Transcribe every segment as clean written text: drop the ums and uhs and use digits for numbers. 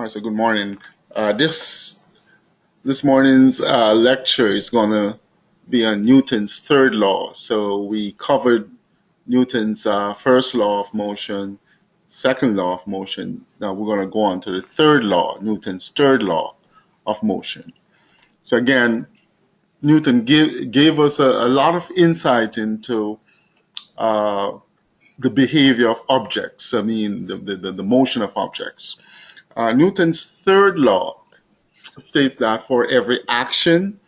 All right, so good morning. This morning's lecture is going to be on Newton's third law. So we covered Newton's first law of motion, second law of motion. Now we're going to go on to the third law, Newton's third law of motion. So again, Newton gave us a lot of insight into the behavior of objects. I mean, the motion of objects. Newton's third law states that for every action,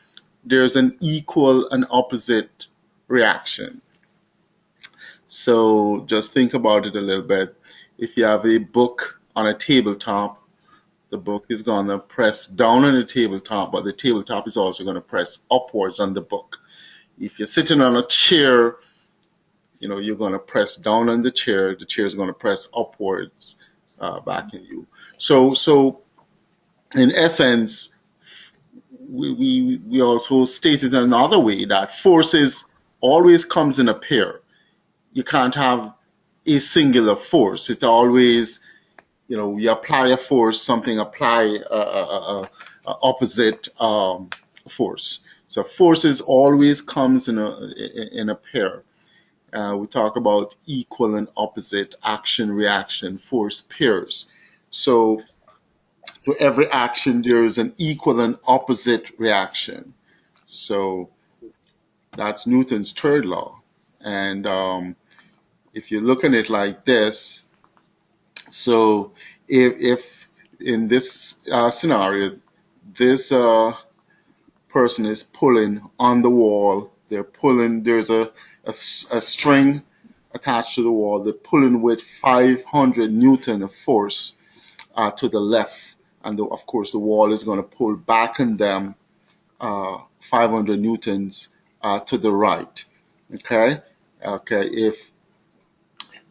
there's an equal and opposite reaction. So just think about it a little bit. If you have a book on a tabletop, the book is going to press down on the tabletop, but the tabletop is also going to press upwards on the book. If you're sitting on a chair, you're going to press down on the chair is going to press upwards back in you. So in essence, we also stated another way that forces always comes in a pair. You can't have a singular force. It's always, you apply a force, something apply a opposite force. So forces always comes in a pair. We talk about equal and opposite action, reaction, force pairs. So to every action, there is an equal and opposite reaction. So that's Newton's third law. And if you look at it like this, so if in this scenario, this person is pulling on the wall, they're pulling, there's a string attached to the wall, they're pulling with 500 Newton of force to the left. And of course, the wall is going to pull back on them 500 newtons to the right. Okay.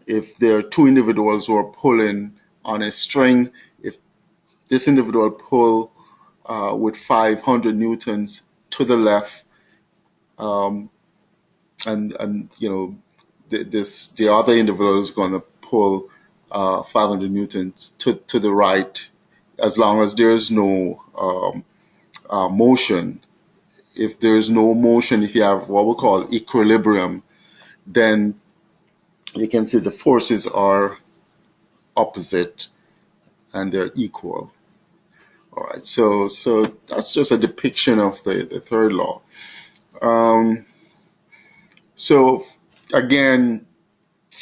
If there are two individuals who are pulling on a string, if this individual pull with 500 newtons to the left, and the other individual is going to pull 500 newtons to the right, as long as there is no motion. If there is no motion, if you have what we call equilibrium, then you can see the forces are opposite and they're equal. All right, so that's just a depiction of the third law. So again,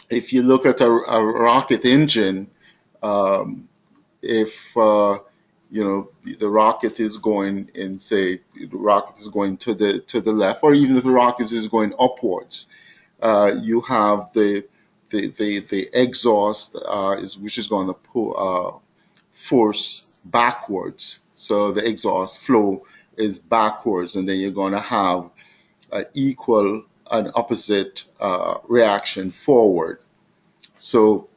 if you look at a rocket engine, if the rocket is going in, say the rocket is going to the left, or even if the rocket is going upwards, you have the exhaust which is going to pull force backwards. So the exhaust flow is backwards, and then you're going to have equal and opposite reaction forward. So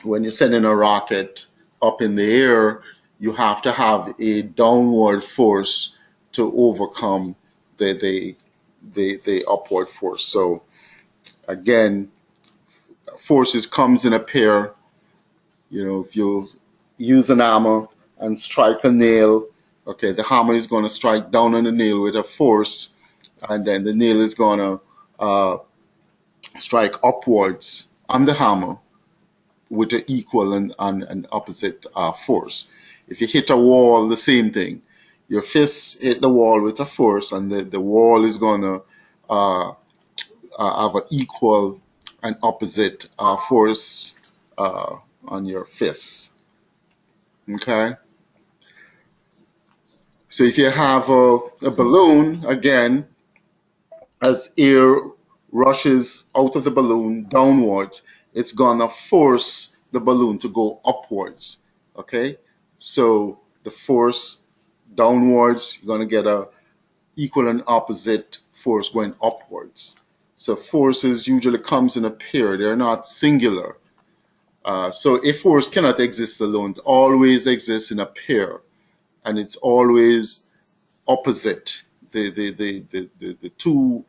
when you're sending a rocket up in the air, you have to have a downward force to overcome the upward force. So again, forces comes in a pair. If you use an hammer and strike a nail, okay, the hammer is going to strike down on the nail with a force, and then the nail is going to strike upwards on the hammer with an equal and opposite force. If you hit a wall, the same thing. Your fist hit the wall with a force, and the wall is going to have an equal and opposite force on your fist. Okay? So if you have a balloon, again, as air rushes out of the balloon downwards, it's going to force the balloon to go upwards. Okay? So the force downwards, you're going to get a equal and opposite force going upwards. So forces usually comes in a pair. They're not singular. So a force cannot exist alone. It always exists in a pair, and it's always opposite. The two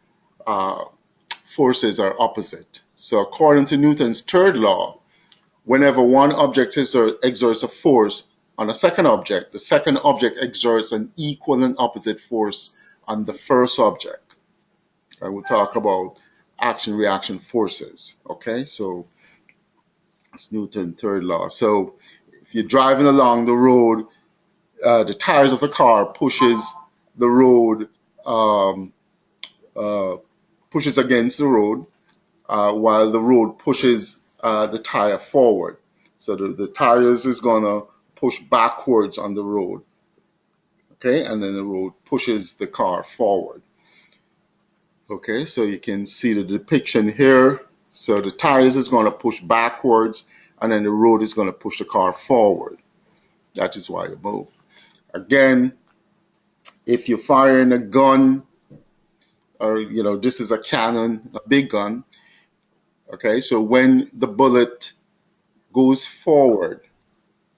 forces are opposite. So according to Newton's third law, whenever one object exerts a force on a second object, the second object exerts an equal and opposite force on the first object. I will talk about action-reaction forces. Okay, so it's Newton's third law. So if you're driving along the road, the tires of the car pushes the road, um, uh, pushes against the road, while the road pushes the tire forward. So the tires is gonna push backwards on the road, okay, and then the road pushes the car forward. Okay, so you can see the depiction here. So the tires is going to push backwards, and then the road is going to push the car forward. That is why you move. Again, if you're firing a gun, or this is a cannon, a big gun. Okay, so when the bullet goes forward,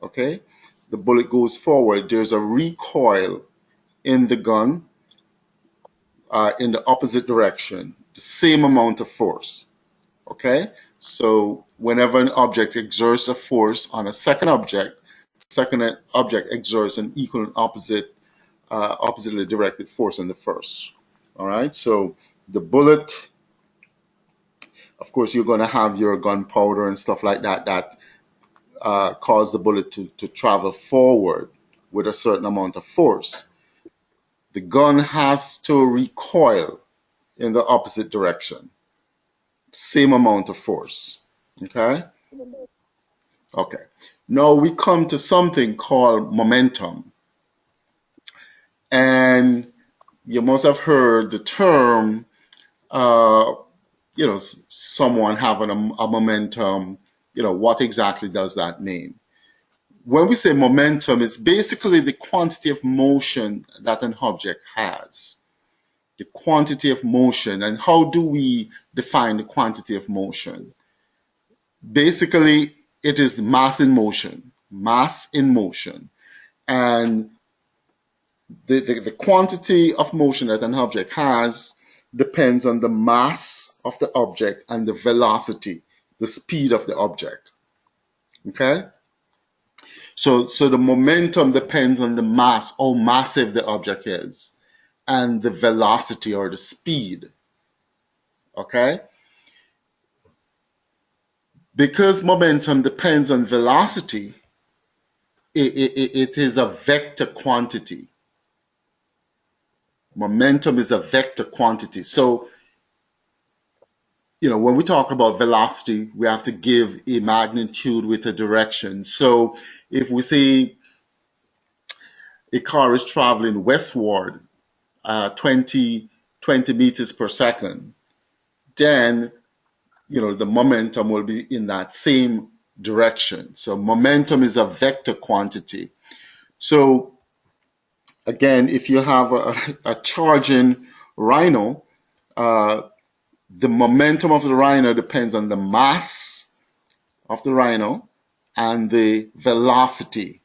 okay, the bullet goes forward, there's a recoil in the gun in the opposite direction, the same amount of force. Okay, so whenever an object exerts a force on a second object, the second object exerts an equal and oppositely directed force on the first. All right, so the bullet, of course, you're going to have your gunpowder and stuff like that that cause the bullet to travel forward with a certain amount of force. The gun has to recoil in the opposite direction, same amount of force. Okay. Okay. Now we come to something called momentum. And you must have heard the term, someone having a momentum. What exactly does that mean? When we say momentum, it's basically the quantity of motion that an object has. The quantity of motion. And how do we define the quantity of motion? Basically, it is mass in motion. Mass in motion. And the quantity of motion that an object has depends on the mass of the object and the velocity, the speed of the object. Okay? So the momentum depends on the mass, how massive the object is, and the velocity or the speed. Okay? Because momentum depends on velocity, it is a vector quantity. Momentum is a vector quantity. So, when we talk about velocity, we have to give a magnitude with a direction. So if we say a car is traveling westward 20 meters per second, then, the momentum will be in that same direction. So momentum is a vector quantity. So again, if you have a charging rhino, the momentum of the rhino depends on the mass of the rhino and the velocity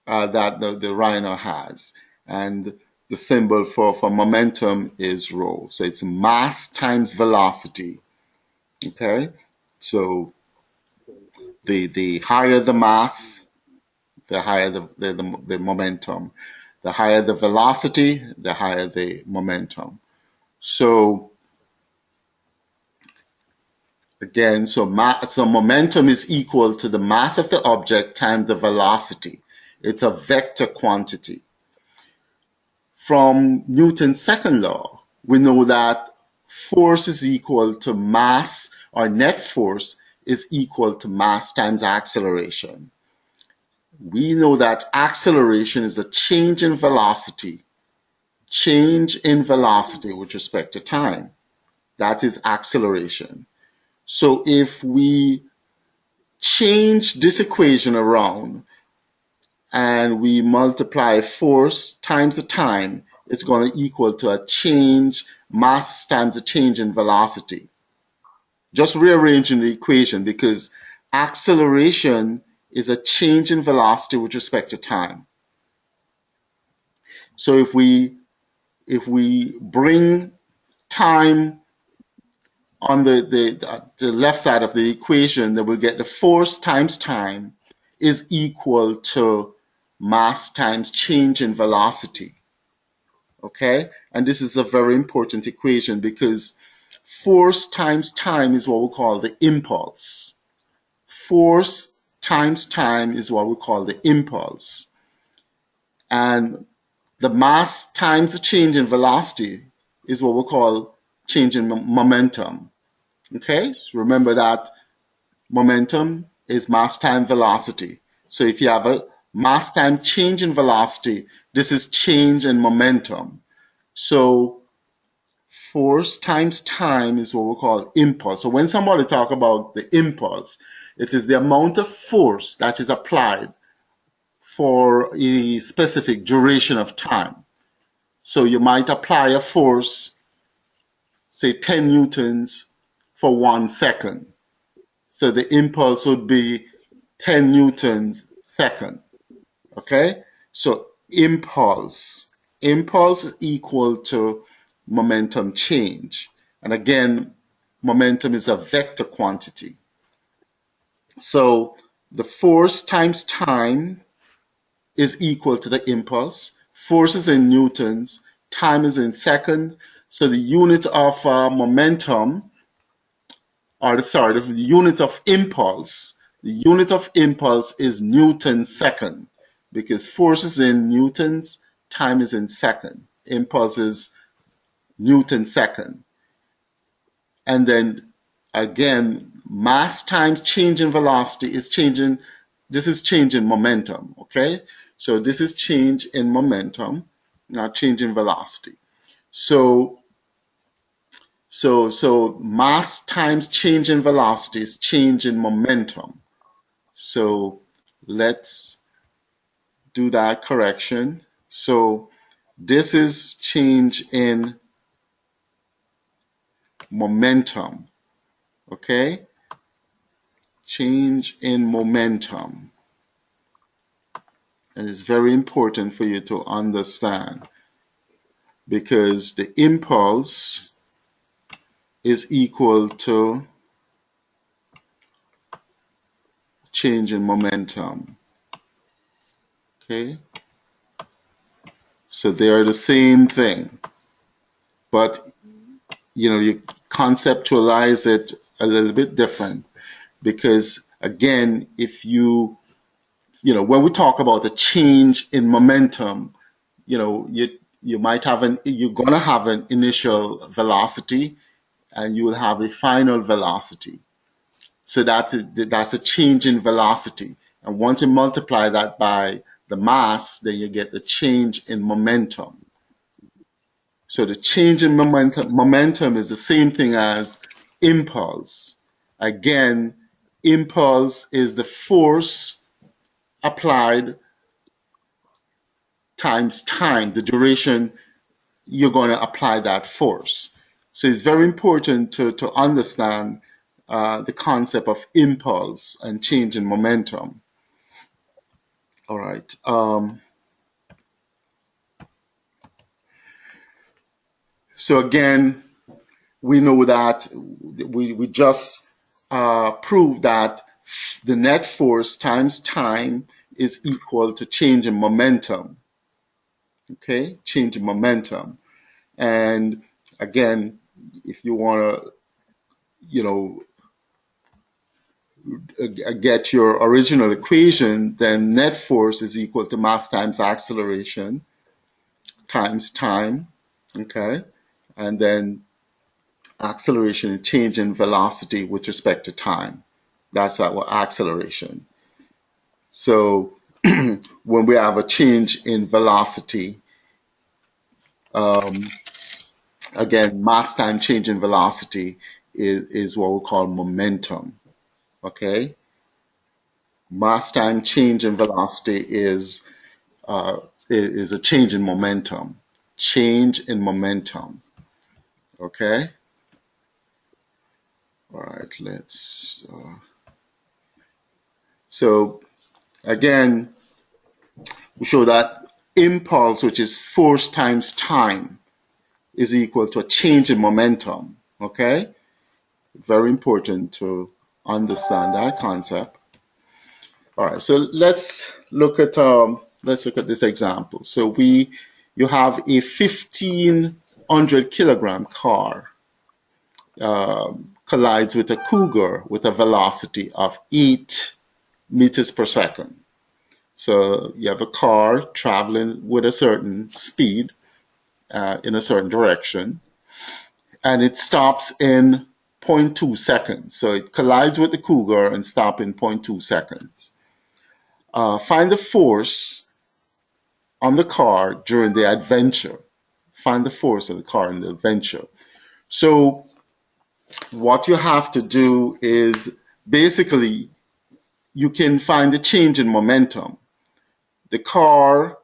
that the rhino has. And the symbol for momentum is rho. So it's mass times velocity. Okay? So the higher the mass, the higher the momentum. The higher the velocity, the higher the momentum. So again, so momentum is equal to the mass of the object times the velocity. It's a vector quantity. From Newton's second law, we know that force is equal to mass, or net force is equal to mass times acceleration. We know that acceleration is a change in velocity with respect to time. That is acceleration. So if we change this equation around and we multiply force times the time, it's going to equal to a change, mass times a change in velocity. Just rearranging the equation, because acceleration is a change in velocity with respect to time. So if we bring time on the left side of the equation, then we'll get the force times time is equal to mass times change in velocity. Okay? And this is a very important equation because force times time is what we call the impulse. Force times time is what we call the impulse. And the mass times the change in velocity is what we call change in momentum. Okay? So remember that momentum is mass time velocity. So if you have a mass time change in velocity, this is change in momentum. So force times time is what we call impulse. So when somebody talk about the impulse, it is the amount of force that is applied for a specific duration of time. So you might apply a force, say 10 newtons for 1 second. So the impulse would be 10 newtons second. Okay? So impulse is equal to momentum change. And again, momentum is a vector quantity. So the force times time is equal to the impulse. Force is in newtons, time is in seconds. So the unit of momentum, or the unit of impulse, is Newton second because force is in newtons, time is in second. Impulse is Newton second. And then again, mass times change in velocity is changing. This is change in momentum, okay? So this is change in momentum, not change in velocity. So mass times change in velocity is change in momentum. So let's do that correction. So this is change in momentum, okay? Change in momentum. And it's very important for you to understand because the impulse is equal to change in momentum. Okay? So they are the same thing. But you conceptualize it a little bit different because again, if when we talk about a change in momentum, you might have you're gonna have an initial velocity and you will have a final velocity. So that's a change in velocity. And once you multiply that by the mass, then you get the change in momentum. So the change in momentum is the same thing as impulse. Again, impulse is the force applied times time, the duration you're going to apply that force. So it's very important to understand the concept of impulse and change in momentum. All right. So again, we know that we just proved that the net force times time is equal to change in momentum. Okay, change in momentum. And again, if you want to, get your original equation, then net force is equal to mass times acceleration times time. Okay, and then acceleration is change in velocity with respect to time. That's our acceleration. So when we have a change in velocity, again, mass time change in velocity is what we call momentum. Okay, mass time change in velocity is a change in momentum. Change in momentum. Okay. All right. Let's. So again, we show that impulse, which is force times time, is equal to a change in momentum. Okay. Very important to understand that concept. All right, so let's look at this example. So you have a 1,500 kilogram car collides with a cougar with a velocity of 8 meters per second. So you have a car traveling with a certain speed in a certain direction, and it stops in zero point 0.2 seconds. So it collides with the cougar and stops in 0.2 seconds. Find the force on the car during the adventure. Find the force of the car in the adventure. So what you have to do is basically you can find the change in momentum. The car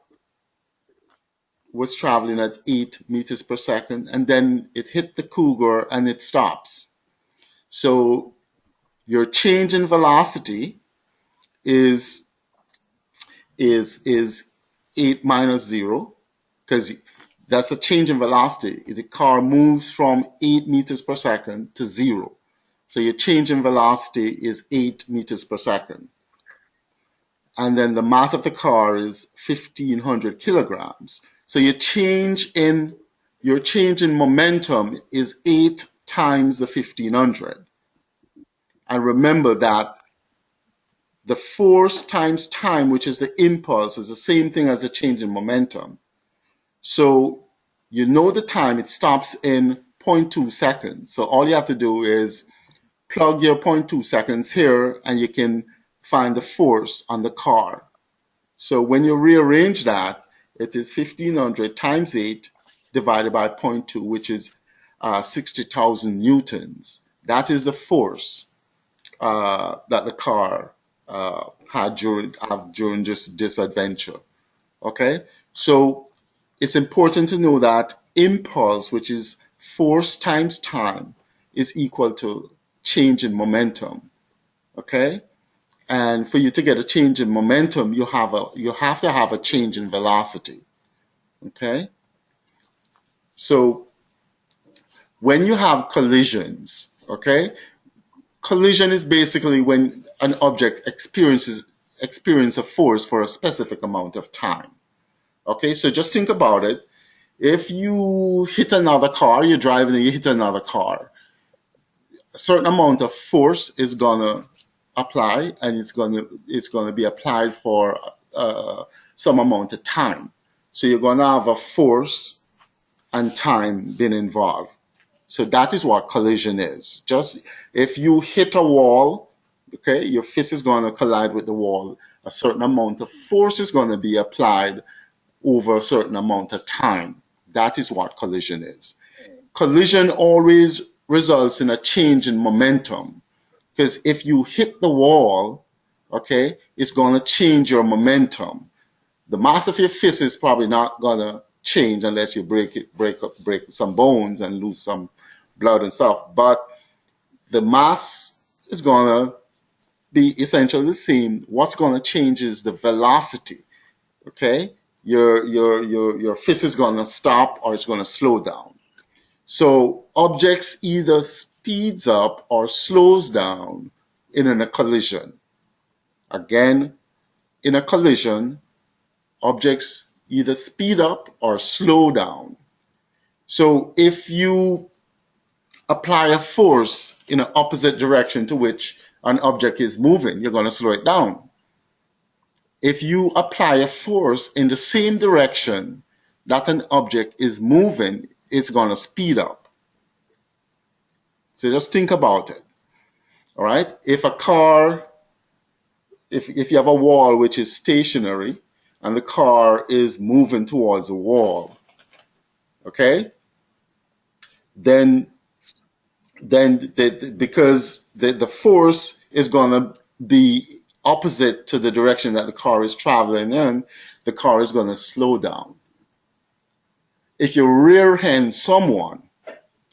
was traveling at 8 meters per second, and then it hit the cougar and it stops. So your change in velocity is 8 minus 0, because that's a change in velocity. The car moves from 8 meters per second to 0. So your change in velocity is 8 meters per second. And then the mass of the car is 1,500 kilograms. So your change in momentum is 8 times the 1,500. And remember that the force times time, which is the impulse, is the same thing as the change in momentum. So you know the time, it stops in 0.2 seconds. So all you have to do is plug your 0.2 seconds here, and you can find the force on the car. So when you rearrange that, it is 1,500 times 8 divided by 0.2, which is 60,000 newtons. That is the force that the car had during this adventure. Okay, so it's important to know that impulse, which is force times time, is equal to change in momentum. Okay, and for you to get a change in momentum, you have to have a change in velocity. Okay, so when you have collisions, okay, collision is basically when an object experiences a force for a specific amount of time. Okay, so just think about it. If you hit another car, you're driving and you hit another car, a certain amount of force is gonna apply, and it's gonna be applied for some amount of time. So you're gonna have a force and time being involved. So that is what collision is. Just if you hit a wall, okay, your fist is going to collide with the wall. A certain amount of force is going to be applied over a certain amount of time. That is what collision is. Collision always results in a change in momentum, because if you hit the wall, okay, it's going to change your momentum. The mass of your fist is probably not going to change unless you break some bones and lose some blood and stuff, but the mass is going to be essentially the same. What's going to change is the velocity. Okay, your fist is going to stop or it's going to slow down. So objects either speeds up or slows down in a collision. Again, in a collision, objects either speed up or slow down. So if you apply a force in an opposite direction to which an object is moving, you're going to slow it down. If you apply a force in the same direction that an object is moving, it's going to speed up. So just think about it. All right. If a car, if you have a wall which is stationary and the car is moving towards the wall, okay, then because the force is going to be opposite to the direction that the car is traveling in, the car is going to slow down. If you rear end someone,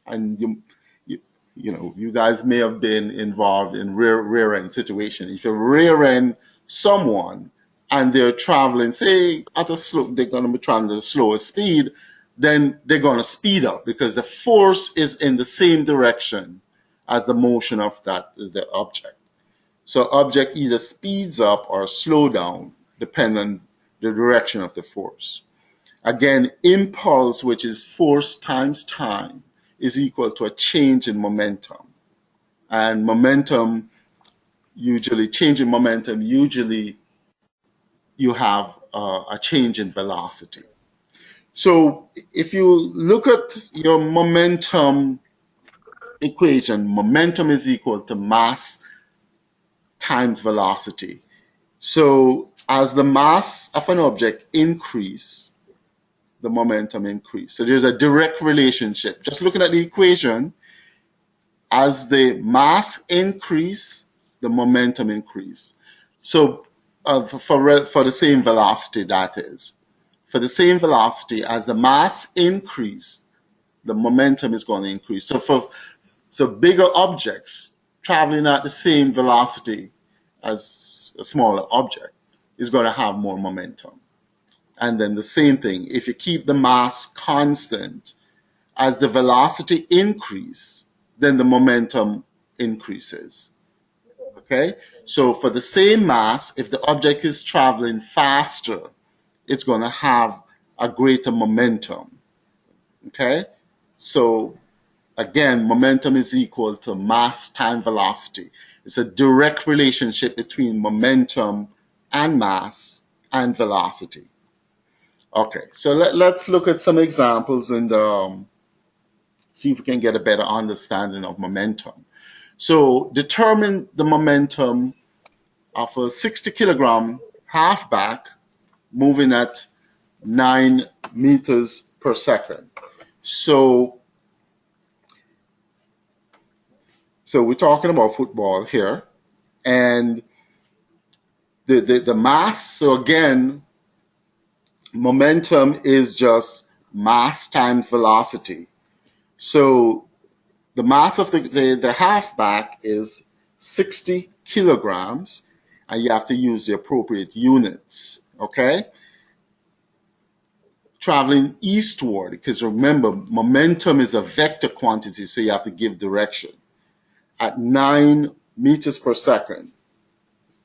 and you guys may have been involved in rear end situation. If you rear end someone and they're traveling, say at a slow, they're going to be traveling at a slower speed, then they're going to speed up because the force is in the same direction as the motion of the object. So object either speeds up or slow down depending on the direction of the force. Again, impulse, which is force times time, is equal to a change in momentum. And momentum, usually, change in momentum, usually you have a change in velocity. So if you look at your momentum equation, momentum is equal to mass times velocity. So as the mass of an object increase, the momentum increase. So there's a direct relationship. Just looking at the equation, as the mass increase, the momentum increase. So for the same velocity, that is. For the same velocity, as the mass increase, the momentum is going to increase. So bigger objects traveling at the same velocity as a smaller object is going to have more momentum. And then the same thing, if you keep the mass constant, as the velocity increase, then the momentum increases. Okay? So for the same mass, if the object is traveling faster, it's going to have a greater momentum. Okay? So again, momentum is equal to mass times velocity. It's a direct relationship between momentum and mass and velocity. Okay, so let's look at some examples and see if we can get a better understanding of momentum. So determine the momentum of a 60 kilogram halfback moving at 9 meters per second. So we're talking about football here, and the mass, so again, momentum is just mass times velocity. So the mass of the halfback is 60 kilograms, and you have to use the appropriate units, okay? Traveling eastward, because remember, momentum is a vector quantity, so you have to give direction. At 9 meters per second,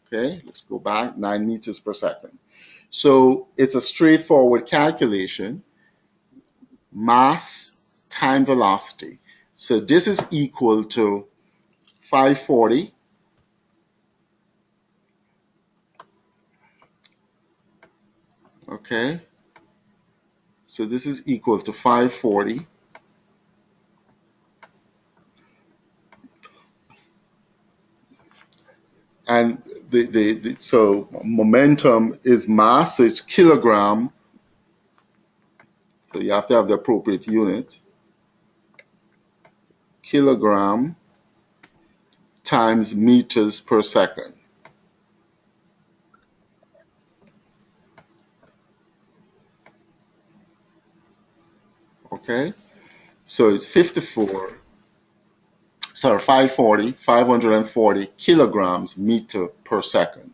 okay? Let's go back, 9 meters per second. So it's a straightforward calculation, mass time velocity. So this is equal to 540 okay, so this is equal to 540, and so momentum is mass, so it's kilogram, so you have to have the appropriate unit, kilogram times meters per second. Okay, so it's 540 kilograms meter per second.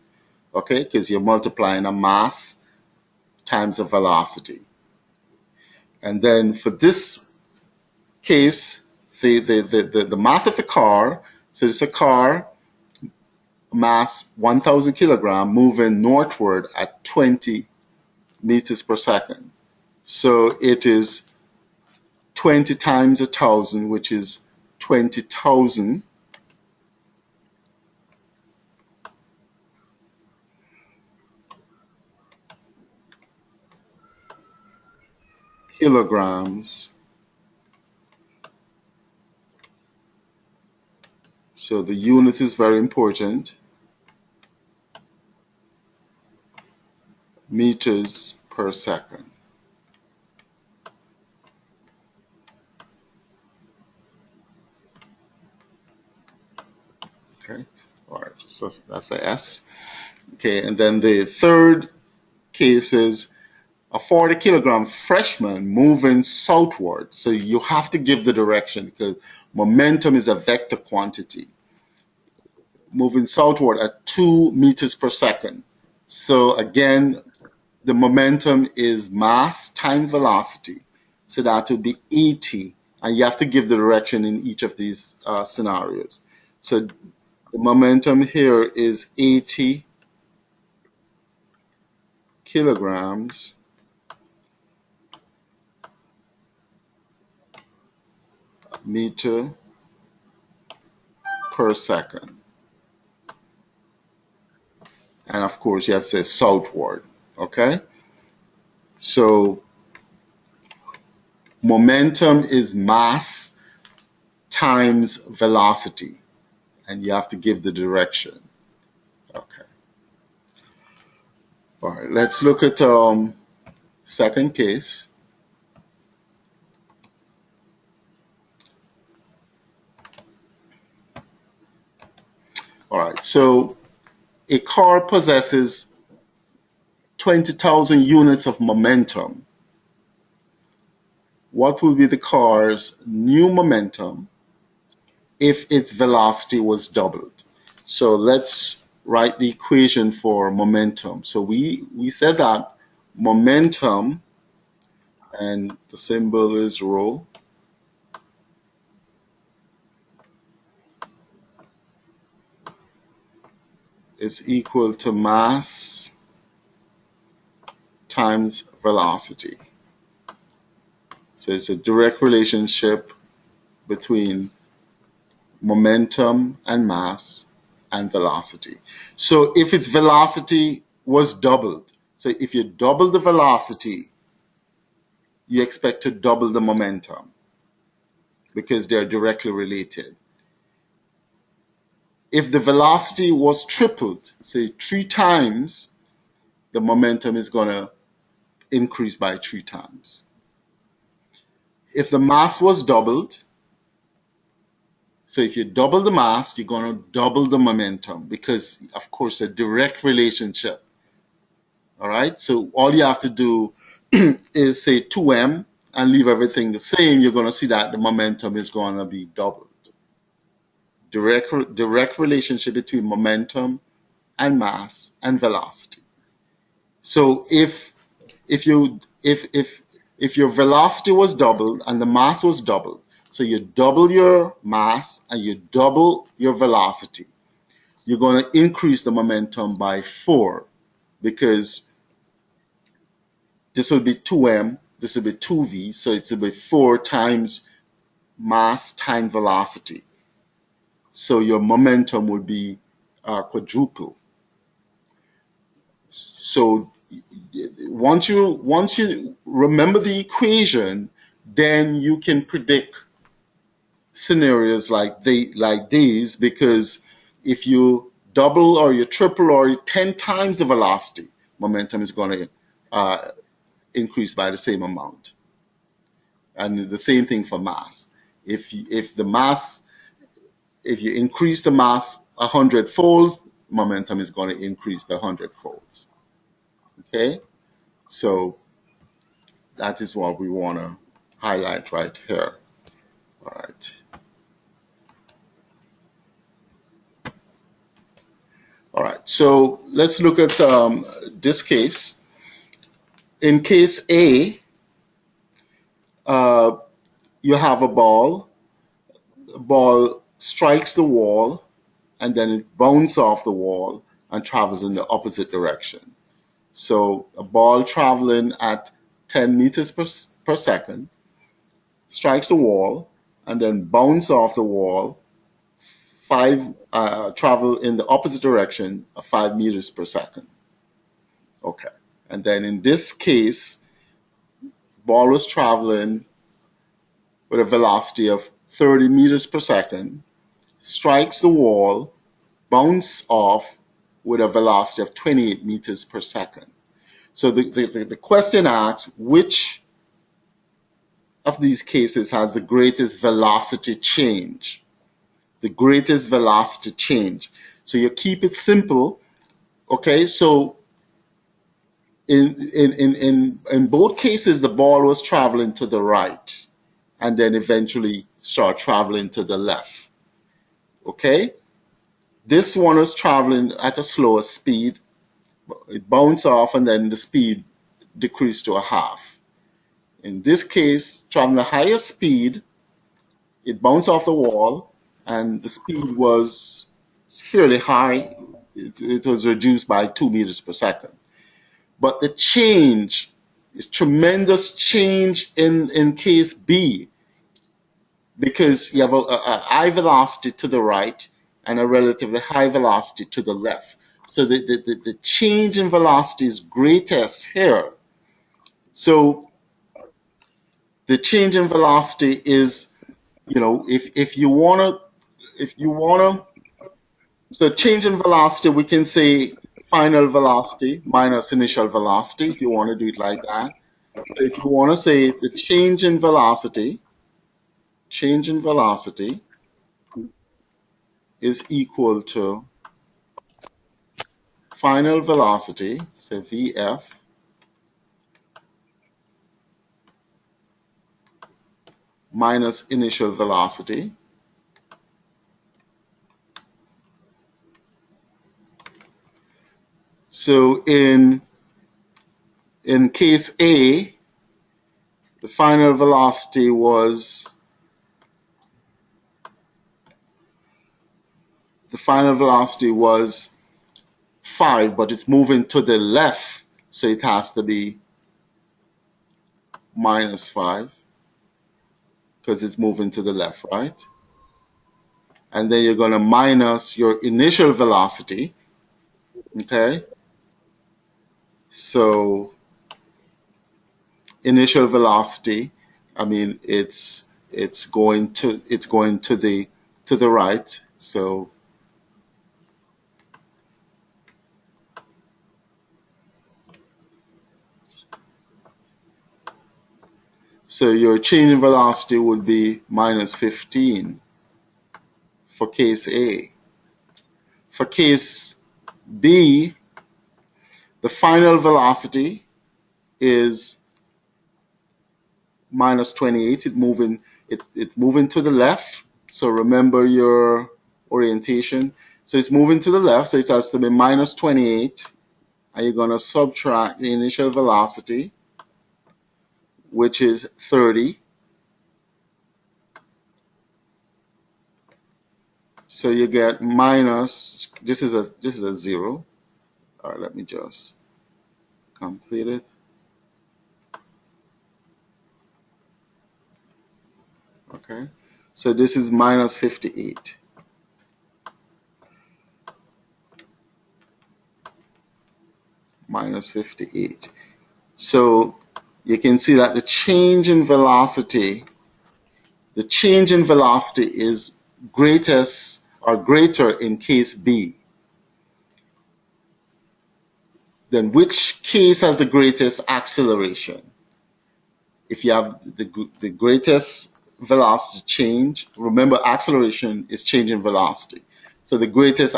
Okay, because you're multiplying a mass times a velocity. And then for this case, the mass of the car, so it's a car mass 1,000 kilogram moving northward at 20 meters per second. So it is 20 times 1,000, which is 20,000 kilograms. So the unit is very important. Meters per second. Okay, all right, so that's a S. Okay, and then the third case is a 40 kilogram freshman moving southward. So you have to give the direction because momentum is a vector quantity. Moving southward at 2 meters per second. So again, the momentum is mass times velocity. So that would be 80. And you have to give the direction in each of these scenarios. So The momentum here is 80 kilograms meter per second. And of course, you have to say southward. Okay? So momentum is mass times velocity, and you have to give the direction. Okay. All right, let's look at second case. All right, so a car possesses 20,000 units of momentum. What will be the car's new momentum if its velocity was doubled? So let's write the equation for momentum. So we said that momentum, and the symbol is rho, is equal to mass times velocity. So it's a direct relationship between momentum and mass and velocity. So if its velocity was doubled, so if you double the velocity, you expect to double the momentum because they're directly related. If the velocity was tripled, say 3 times, the momentum is going to increase by 3 times. If the mass was doubled, so if you double the mass, you're going to double the momentum because, of course, a direct relationship. All right, so all you have to do is say 2m and leave everything the same. You're going to see that the momentum is going to be doubled. Direct relationship between momentum and mass and velocity. So if your velocity was doubled and the mass was doubled, so you double your mass and you double your velocity, you're going to increase the momentum by 4 because this will be 2m, this will be 2v, so it's will be 4 times mass times velocity. So your momentum would be quadruple. So once you remember the equation, then you can predict scenarios like these, because if you double or you triple or you 10 times the velocity, momentum is going to increase by the same amount. And the same thing for mass. If you increase the mass 100 folds, momentum is going to increase the 100 folds. Okay, so that is what we want to highlight right here. All right. All right, so let's look at this case. In case A, you have a ball. The ball strikes the wall, and then it bounces off the wall and travels in the opposite direction. So a ball traveling at 10 meters per second strikes the wall and then bounces off the wall, travel in the opposite direction of 5 meters per second. Okay, and then in this case, ball was traveling with a velocity of 30 meters per second, strikes the wall, bounces off with a velocity of 28 meters per second. So the question asks, which of these cases has the greatest velocity change? The greatest velocity change. So you keep it simple. Okay, so in both cases, the ball was traveling to the right and then eventually start traveling to the left. Okay, this one was traveling at a slower speed. It bounced off and then the speed decreased to a half. In this case, traveling a higher speed, it bounced off the wall and the speed was It's fairly high. It was reduced by 2 meters per second. But the change is tremendous change in case B, because you have a high velocity to the right and a relatively high velocity to the left. So the change in velocity is greatest here. So the change in velocity is, if you wanna, so change in velocity, we can say final velocity minus initial velocity, if you want to do it like that. If you want to say the change in velocity is equal to final velocity, so VF, minus initial velocity. So in case A, the final velocity was 5, but it's moving to the left, so it has to be minus 5 because it's moving to the left, right? And then you're going to minus your initial velocity, okay? So initial velocity, I mean, it's going to the right. So your change in velocity would be minus 15 for case A. For case B, the final velocity is minus 28. It moving to the left. So remember your orientation. So it's moving to the left, so it has to be minus 28, and you're going to subtract the initial velocity, which is 30. So you get minus, this is a 0. All right, let me just complete it. Okay, so this is minus 58. Minus 58. So you can see that the change in velocity is greatest or greater in case B. Then which case has the greatest acceleration? If you have the greatest velocity change, remember acceleration is change in velocity. So the greatest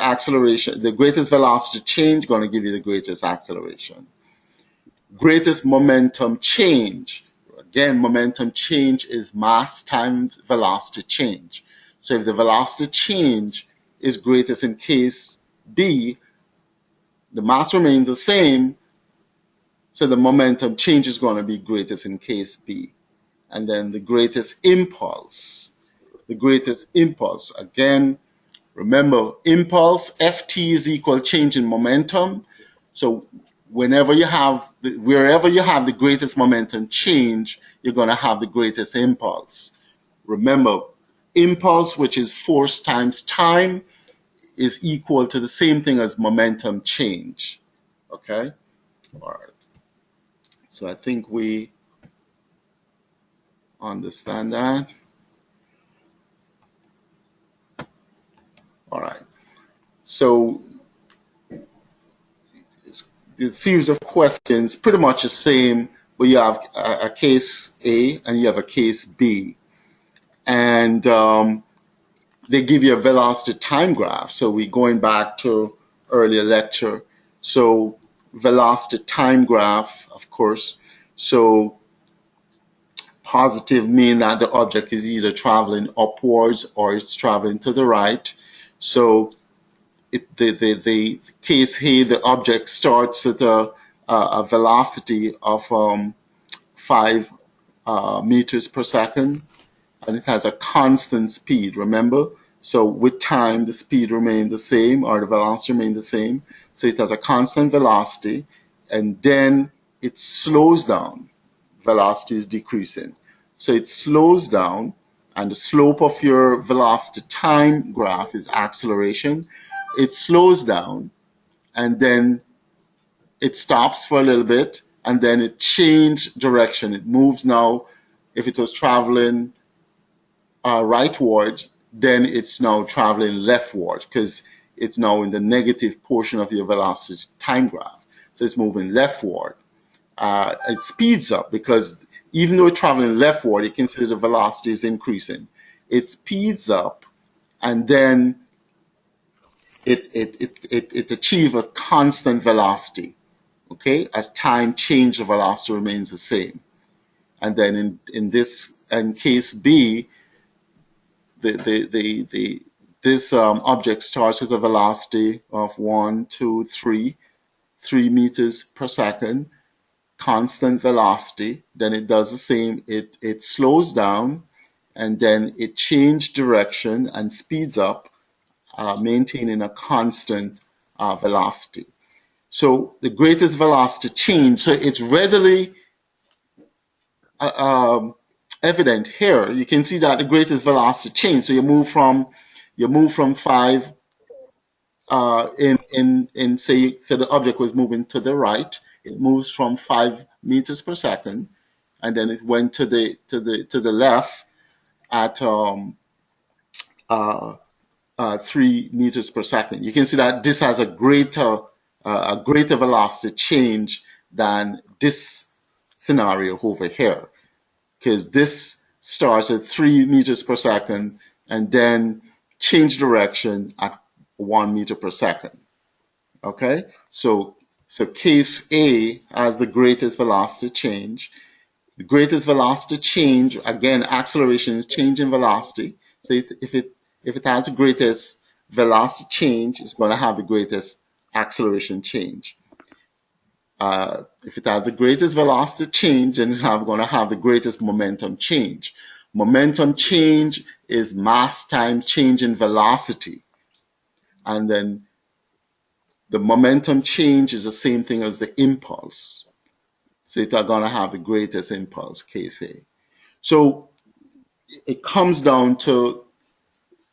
velocity change going to give you the greatest acceleration. Greatest momentum change. Again, momentum change is mass times velocity change. So if the velocity change is greatest in case B, the mass remains the same, so the momentum change is going to be greatest in case B. And then the greatest impulse. Again, remember, impulse, Ft is equal change in momentum. So wherever you have the greatest momentum change, you're going to have the greatest impulse. Remember, impulse, which is force times time, is equal to the same thing as momentum change. Okay? All right. So I think we understand that. All right. So the series of questions pretty much the same, but you have a case A and you have a case B. And they give you a velocity time graph. So we're going back to earlier lecture. So velocity time graph, of course. So positive mean that the object is either traveling upwards or it's traveling to the right. So the case here, the object starts at a velocity of 5 meters per second, and it has a constant speed. Remember, So with time, the speed remains the same, or the velocity remains the same. So it has a constant velocity, and then it slows down. Velocity is decreasing. So it slows down, and the slope of your velocity time graph is acceleration. It slows down, and then it stops for a little bit, and then it changed direction. It moves now. If it was traveling rightward, then it's now traveling leftward because it's now in the negative portion of your velocity time graph. So it's moving leftward. It speeds up because even though it's traveling leftward, you can see the velocity is increasing. It speeds up, and then it achieves a constant velocity. Okay, as time changes, the velocity remains the same. And then in case B, this object starts at a velocity of 3 meters per second, constant velocity. Then it does the same. It slows down, and then it changes direction and speeds up, maintaining a constant velocity. So the greatest velocity change, so it's readily evident here. You can see that the greatest velocity change. So you move from 5 in say the object was moving to the right. It moves from 5 meters per second, and then it went to the left at uh, 3 meters per second. You can see that this has a greater velocity change than this scenario over here, because this starts at 3 meters per second and then change direction at 1 meter per second. Okay, so case A has the greatest velocity change. The greatest velocity change, again, acceleration is change in velocity. So if it has the greatest velocity change, it's going to have the greatest acceleration change. If it has the greatest velocity change, then it's going to have the greatest momentum change. Momentum change is mass times change in velocity. And then the momentum change is the same thing as the impulse. So it's going to have the greatest impulse, case A. So it comes down to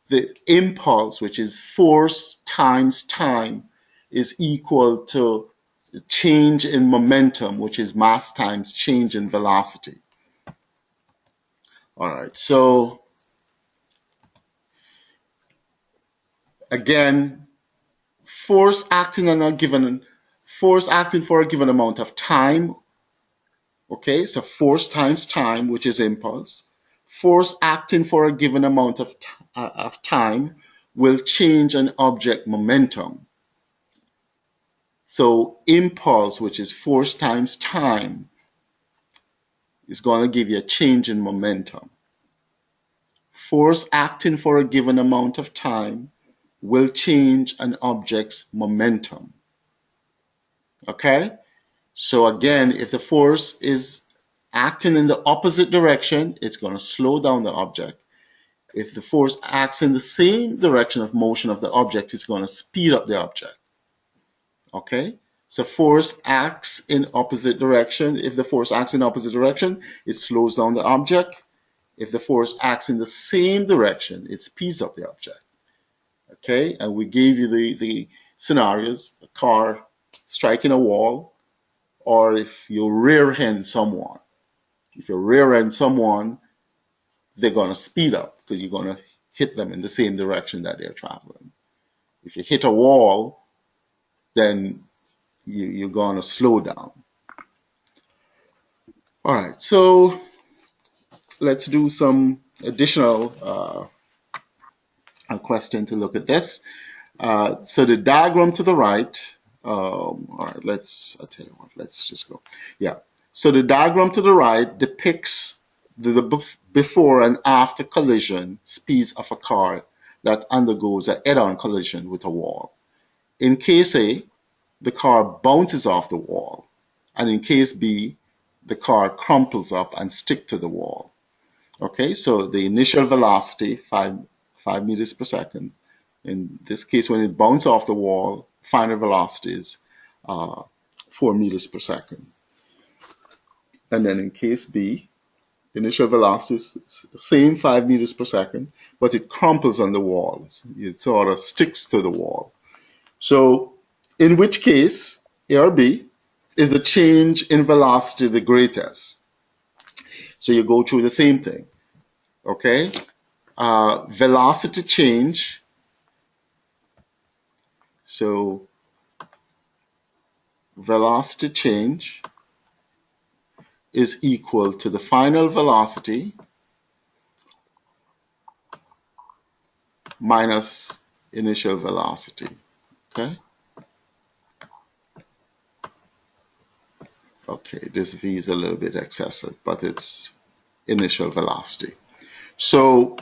the impulse, which is force times time, is equal to the change in momentum, which is mass times change in velocity. All right, so again, force acting for a given amount of time. Okay, so force times time, which is impulse. Force acting for a given amount of time will change an object momentum. So impulse, which is force times time, is going to give you a change in momentum. Force acting for a given amount of time will change an object's momentum. Okay? So again, if the force is acting in the opposite direction, it's going to slow down the object. If the force acts in the same direction of motion of the object, it's going to speed up the object. Okay? So force acts in opposite direction. If the force acts in opposite direction, it slows down the object. If the force acts in the same direction, it speeds up the object. Okay? And we gave you the scenarios: a car striking a wall, or if you rear end someone. If you rear end someone, they're going to speed up because you're going to hit them in the same direction that they're traveling. If you hit a wall, then you're going to slow down. All right, so let's do some additional question to look at this. So the diagram to the right, all right, I'll tell you what, let's just go. Yeah, so the diagram to the right depicts the before and after collision speeds of a car that undergoes a head-on collision with a wall. In case A, the car bounces off the wall, and in case B, the car crumples up and sticks to the wall. Okay, so the initial velocity, 5 meters per second. In this case, when it bounces off the wall, final velocity is 4 meters per second. And then in case B, initial velocity is the same 5 meters per second, but it crumples on the wall. It sort of sticks to the wall. So in which case, A or B, is the change in velocity the greatest? So you go through the same thing, okay? Velocity change. So velocity change is equal to the final velocity minus initial velocity, okay? Okay, this V is a little bit excessive, but it's initial velocity. So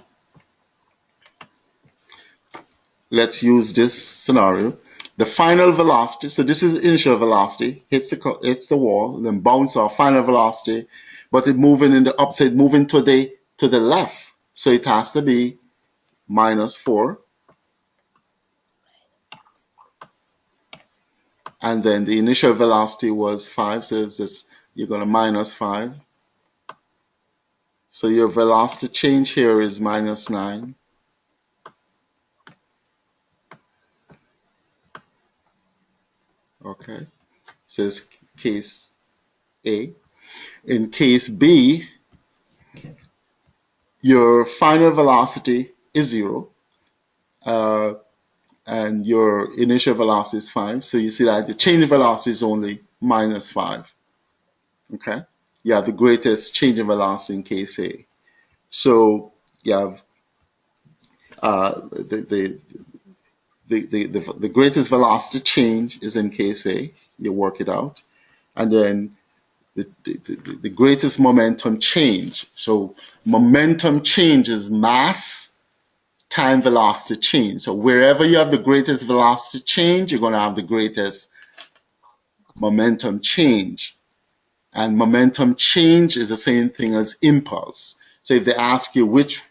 let's use this scenario. The final velocity, so this is initial velocity, hits the wall, then bounce off, final velocity, but it's moving in the upside, moving to the left. So it has to be minus 4. And then the initial velocity was 5, so it's just, you're going to minus 5. So your velocity change here is minus 9. Okay, so it's case A. In case B, your final velocity is 0, and your initial velocity is 5. So you see that the change in velocity is only minus 5. Okay, you have the greatest change in velocity in case A. So you have the greatest velocity change is in case A. You work it out, and then the greatest momentum change. So momentum change is mass time velocity change. So wherever you have the greatest velocity change, you're going to have the greatest momentum change. And momentum change is the same thing as impulse. So if they ask you which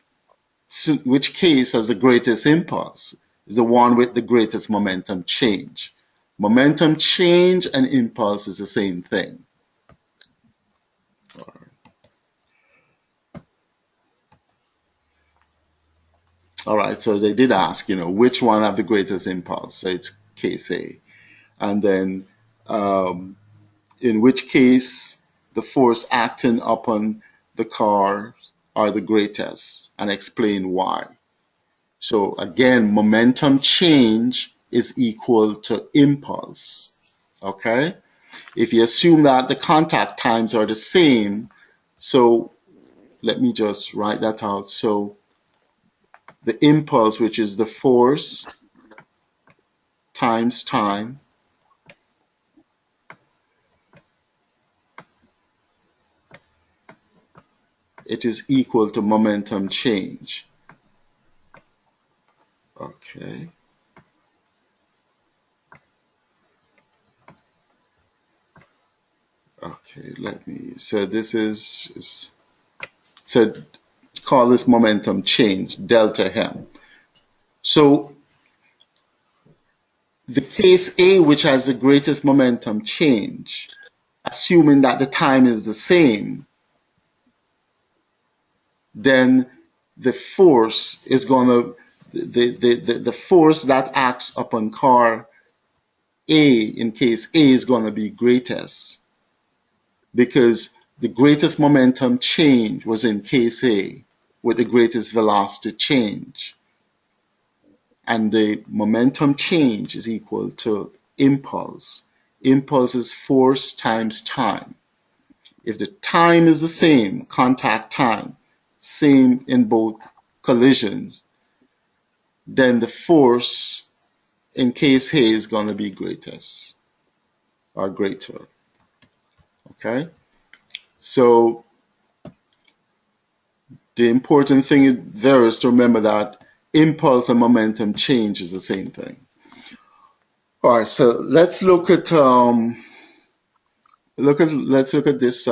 case has the greatest impulse, is the one with the greatest momentum change. Momentum change and impulse is the same thing. All right, so they did ask, which one have the greatest impulse? So it's case A. And then in which case the force acting upon the car are the greatest, and explain why. So again, momentum change is equal to impulse, okay? If you assume that the contact times are the same, so let me just write that out. So the impulse, which is the force times time, it is equal to momentum change. Okay. Okay, so this is, so call this momentum change, delta M. So the case A, which has the greatest momentum change, assuming that the time is the same, then the force is going to, the force that acts upon car A in case A is going to be greatest, because the greatest momentum change was in case A with the greatest velocity change. And the momentum change is equal to impulse. Impulse is force times time. If the time is the same, contact time, same in both collisions, then the force in case A is going to be greatest or greater. Okay? So the important thing there is to remember that impulse and momentum change is the same thing. All right, so let's look at this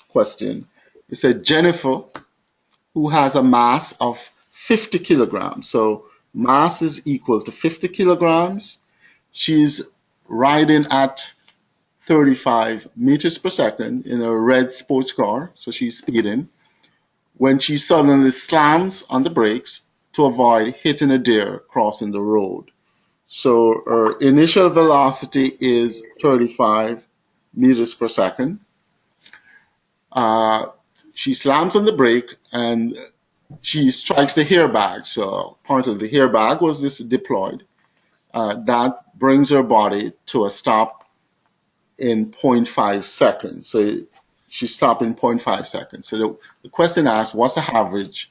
question. It said Jennifer, who has a mass of 50 kilograms. So mass is equal to 50 kilograms. She's riding at 35 meters per second in a red sports car, so she's speeding, when she suddenly slams on the brakes to avoid hitting a deer crossing the road. So her initial velocity is 35 meters per second. She slams on the brake and she strikes the airbag. So part of the airbag was this deployed. That brings her body to a stop in 0.5 seconds. So she stopped in 0.5 seconds. So the question asks, what's the average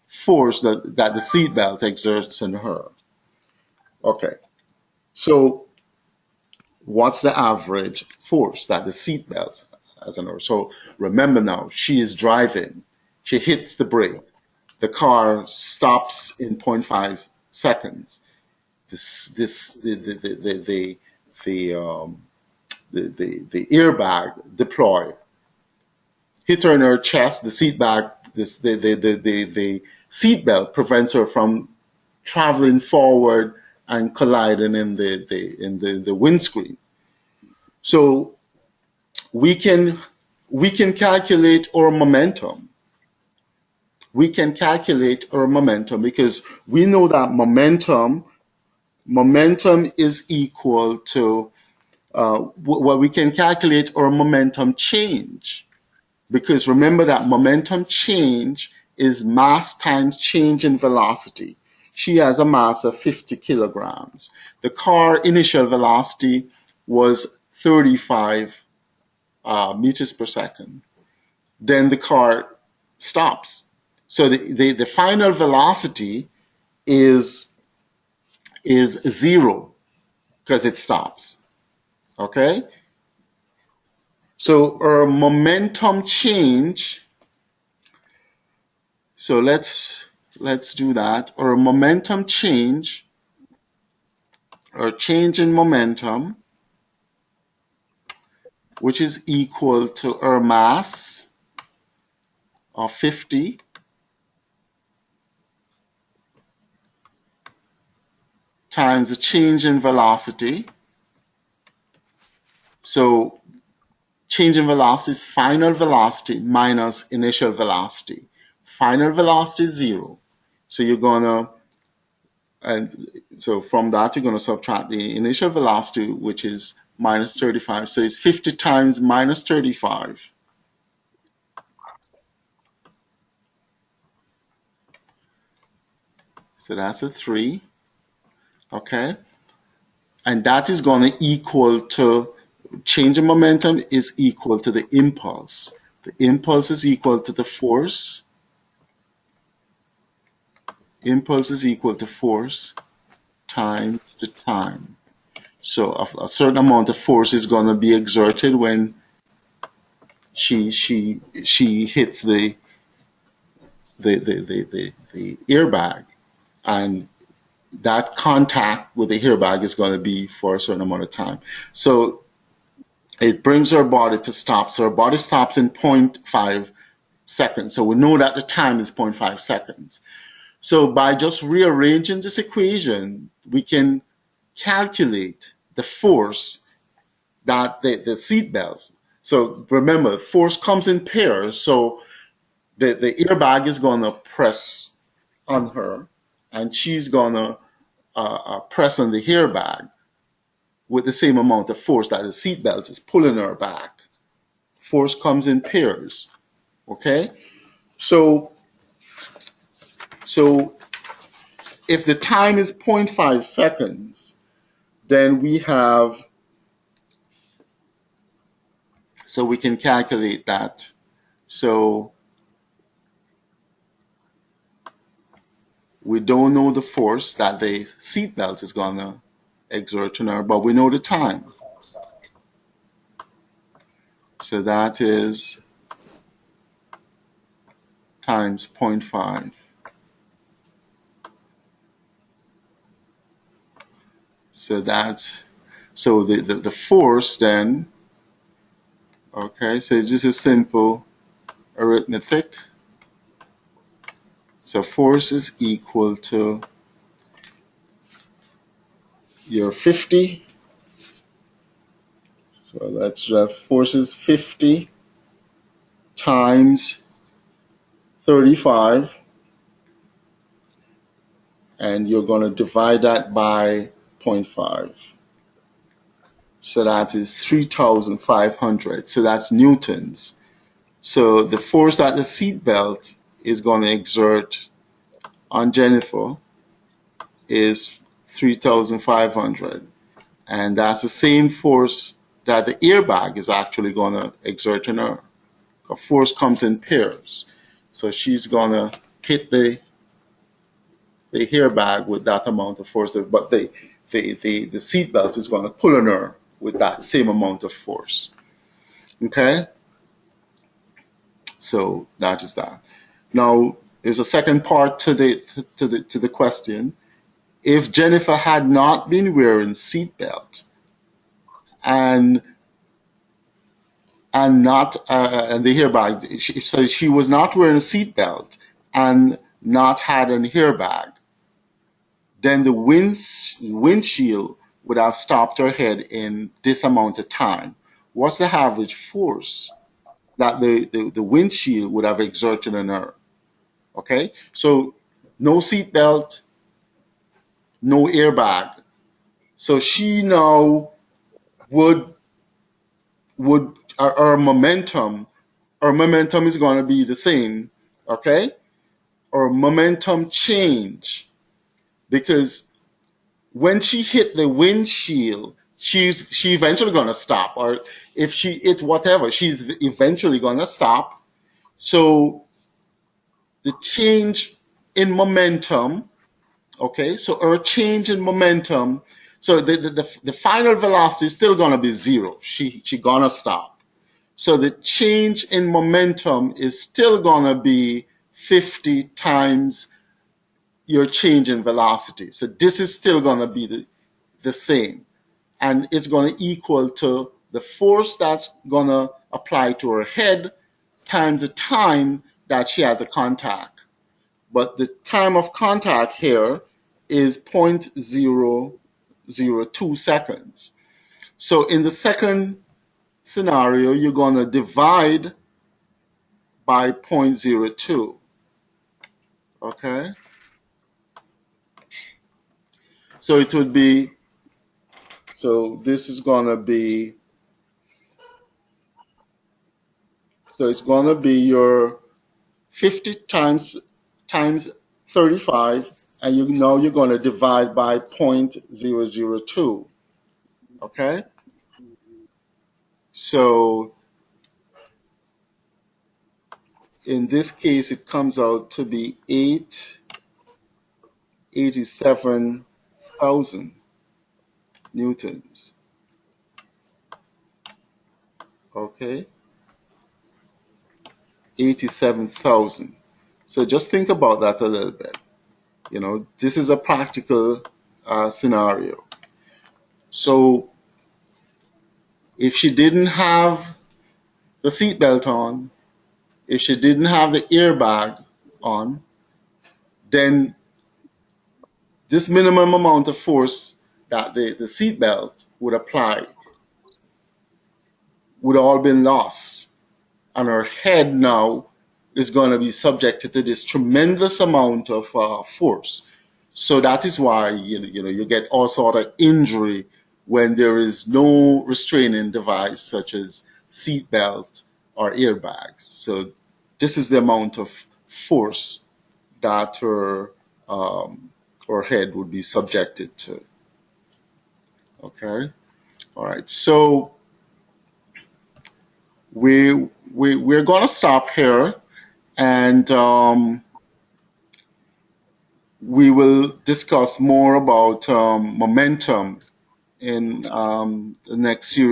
force that the seatbelt exerts on her? Okay, so what's the average force that the seatbelt has on her? So remember now, she is driving. She hits the brake. The car stops in 0.5 seconds. The airbag deploy, hit her in her chest. The seat belt prevents her from traveling forward and colliding in the windscreen. So we can calculate our momentum. We can calculate our momentum because we know that momentum is equal to well, we can calculate our momentum change, because remember that momentum change is mass times change in velocity. She has a mass of 50 kilograms. The car initial velocity was 35 meters per second. Then the car stops. So the final velocity is zero because it stops. Okay? So our momentum change, so let's do that. Our momentum change, or change in momentum, which is equal to our mass of 50 times the change in velocity. So change in velocity is final velocity minus initial velocity. Final velocity is zero. So you're gonna, and so from that you're gonna subtract the initial velocity, which is minus 35. So it's 50 times minus 35. So that's a 3. Okay. And that is going to equal to, change in momentum is equal to the impulse. The impulse is equal to the force. Impulse is equal to force times the time. So a certain amount of force is going to be exerted when she hits the airbag, and that contact with the airbag is going to be for a certain amount of time. So it brings her body to stop. So her body stops in 0.5 seconds. So we know that the time is 0.5 seconds. So by just rearranging this equation, we can calculate the force that the seat belts. So remember, force comes in pairs. So the airbag is going to press on her, and she's going to press on the airbag with the same amount of force that the seatbelt is pulling her back. Force comes in pairs. Okay? So if the time is 0.5 seconds, then we have, so we can calculate that. So we don't know the force that the seatbelt is going to exert on her, but we know the time. So that is times 0.5. So that's, so the force then, okay, so it's just a simple arithmetic. So force is equal to your 50. So that's force is 50 times 35, and you're going to divide that by zero point 0.5. So that is 3,500. So that's newtons. So the force that the seat belt is going to exert on Jennifer is 3,500. And that's the same force that the airbag is actually going to exert on her. A force comes in pairs. So she's going to hit the airbag with that amount of force, but the seat belt is going to pull on her with that same amount of force. Okay? So that is that. Now, there's a second part to the question. If Jennifer had not been wearing seatbelt and not and the airbag, so she was not wearing a seatbelt and not had an airbag, then the windshield would have stopped her head in this amount of time. What's the average force that the windshield would have exerted on her? Okay, so no seatbelt, no airbag. So she now would her momentum is going to be the same. Okay, or momentum change, because when she hit the windshield, she eventually going to stop, or if she hit whatever, she's eventually going to stop. So the change in momentum, okay, so her change in momentum, so the final velocity is still going to be zero. She going to stop. So the change in momentum is still going to be 50 times your change in velocity. So this is still going to be the same. And it's going to equal to the force that's going to apply to her head times the time that she has a contact. But the time of contact here is 0.002 seconds. So in the second scenario, you're going to divide by 0.02. Okay? So it would be, so this is going to be, so it's going to be your 50 times 35, and you're going to divide by 0.002. Okay? So in this case, it comes out to be 87,000 newtons. Okay? 87,000. So just think about that a little bit. You know, this is a practical scenario. So if she didn't have the seatbelt on, if she didn't have the airbag on, then this minimum amount of force that the seatbelt would apply would all been lost. And her head now is going to be subjected to this tremendous amount of force. So that is why you get all sort of injury when there is no restraining device such as seatbelt or airbags. So this is the amount of force that her head would be subjected to. Okay, all right. So we're going to stop here, and we will discuss more about momentum in the next series.